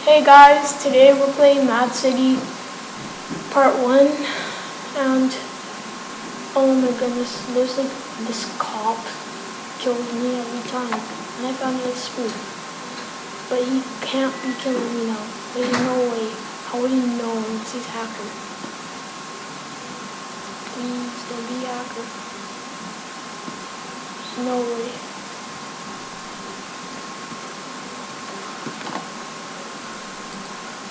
Hey guys, today we're playing MadCity Part 1, and oh my goodness, there's like this cop kills me every time, and I found it spook. But he can't be killing me now. There's no way. How would he know unless he's hacker? Please don't be hacker. There's no way.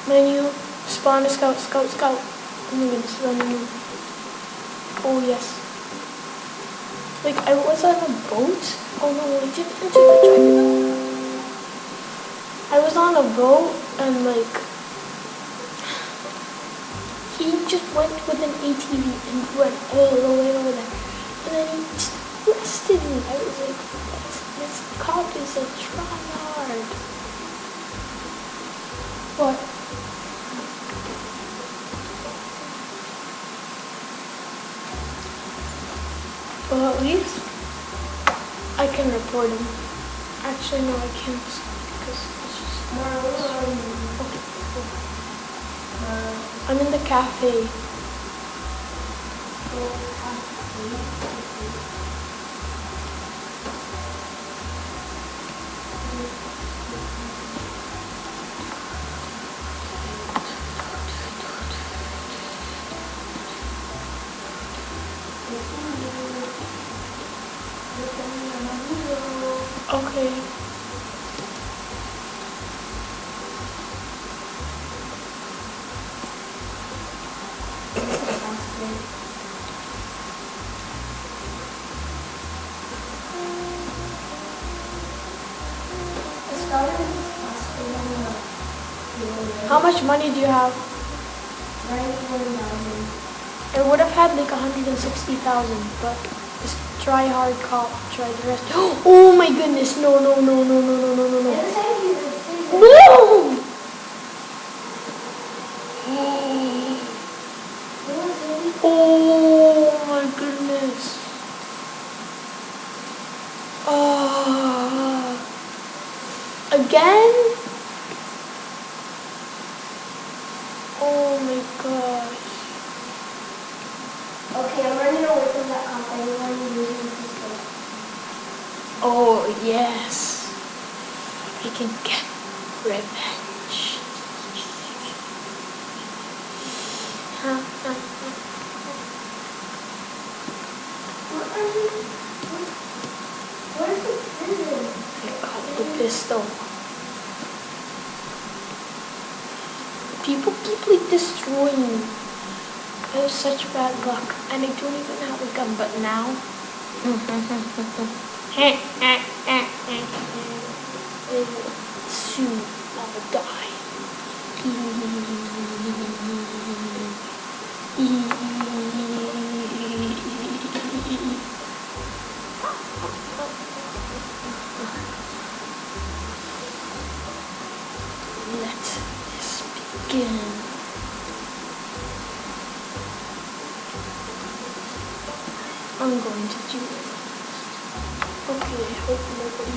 Menu, spawn a scout. Oh my goodness, running. Oh yes. Like, I was on a boat? Oh no, I didn't enter the dragon. I was on a boat and like, he just went with an ATV and went all the way over there. And then he just arrested me. I was like, this cop is a tryhard. What? Well, at least I can report him. Actually, no, I can't because it's just okay. I'm in the cafe. Okay. How much money do you have? 91,000. I would have had like 160,000, but this try-hard cop tried the rest. Oh my goodness! No! No! Oh my goodness! Again? Oh my gosh. Okay, I'm running away from that cop. I don't want you using the pistol. Oh yes. I can get revenge. Where's the prison? I got the pistol. People keep like destroying me. I have such bad luck, and I don't even have a gun, but now. Soon I will die. Let this begin. I'm going to do it. Okay, I hope nobody.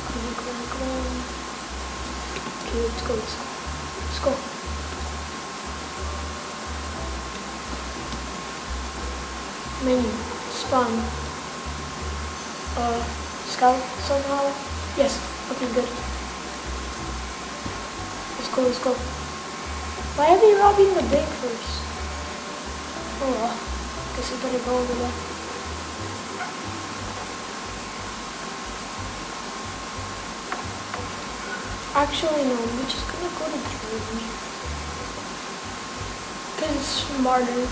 Come on. Okay, let's go. Menu, spawn. Scout somehow? Yes, okay, good. Let's go. Why are they robbing the bank first? Oh well, guess we better go over there. Actually, no, we're just gonna go to Germany. Because it's smarter.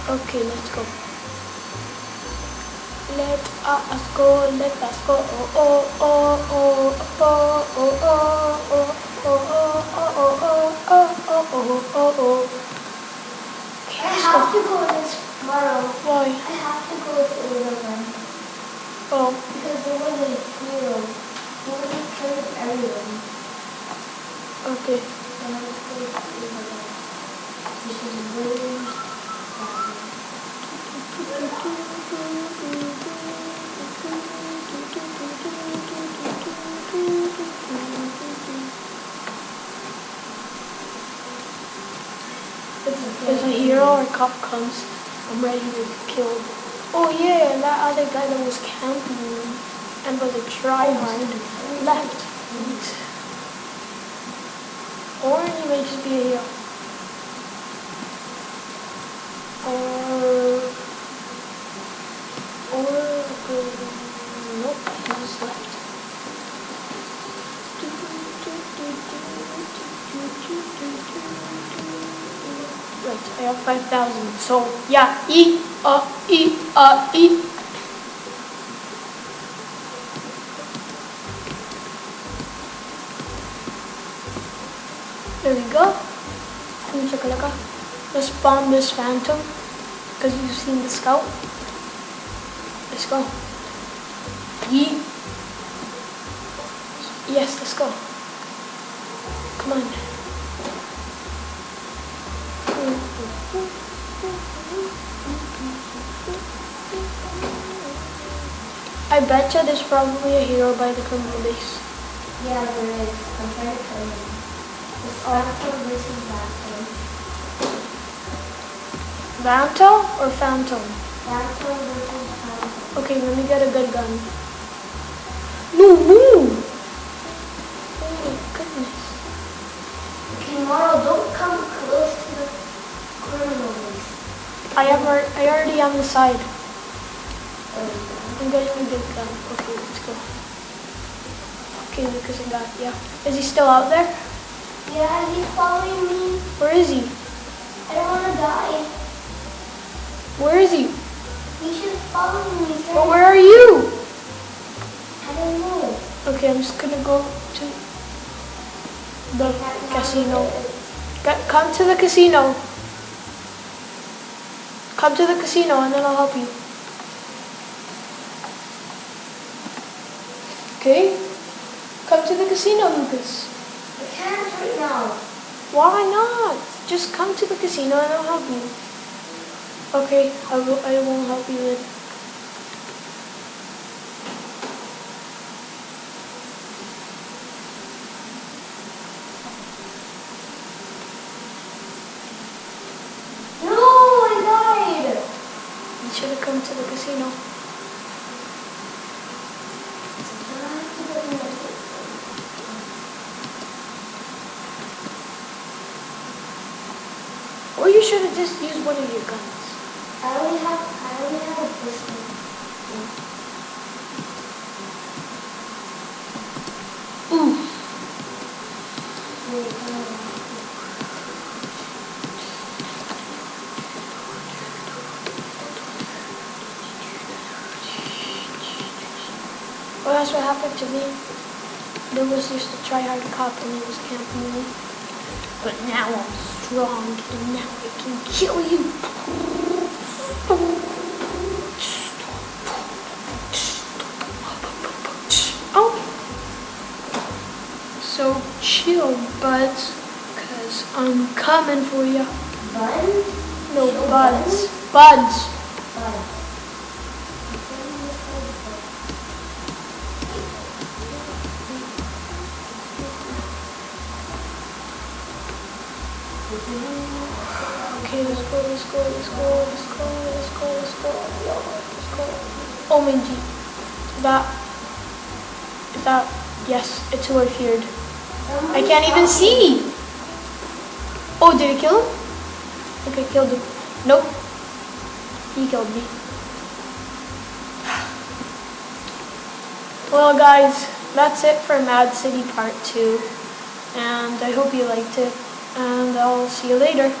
Okay, let's go. Let us go. Okay, I have to go this tomorrow. Why? I have to go to Illinois. Oh. Because there was a hero. He was killing everyone. Okay. So I have to go to Illinois. This is really If a hero or cop comes, I'm ready to be killed. Oh yeah, and that other guy that was camping and was a tryhard left. Or he may just be a hero. Nope, he just left. Right, I have 5,000. So yeah, eat. There we go. Let's bomb this phantom because you've seen the scout. Let's go. Yeet. Yes, let's go. Come on. I betcha there's probably a hero by the criminal base. yeah, there is. I'm trying to kill him. It's Phantom versus Phantom. Vanto or Phantom? Phantom versus Phantom. Okay, let me get a good gun. No, move! Oh my goodness. Okay, Maro, don't come close to the criminal base. I already on the side. Oh, I'm getting a big gun. Okay, let's go. Okay, because I got, yeah. Is he still out there? yeah, he's following me. Where is he? I don't want to die. Where is he? He should follow me. But where are you? I don't know. Okay, I'm just gonna go to the casino. Come to the casino. Come to the casino and then I'll help you. Okay? Come to the casino, Lucas. I can't right now. Why not? Just come to the casino and I'll help you. Okay, I won't help you then. No, I died. You should have come to the casino. Or you should have just used one of your guns. I only have a pistol. Ooh. Well, that's what happened to me. There was just a try-hard cop and he was camping me. But now I'm strong and now I can kill you. Oh. So chill, buds, because I'm coming for you. Buns? No, Chill, buds. Buds. Buns. Okay, let's go. Oh my G. That, yes, it's who I feared. I can't even see. Oh, did I kill him? Okay, killed him. Nope. He killed me. Well, guys, that's it for MadCity Part 2. And I hope you liked it. And I'll see you later.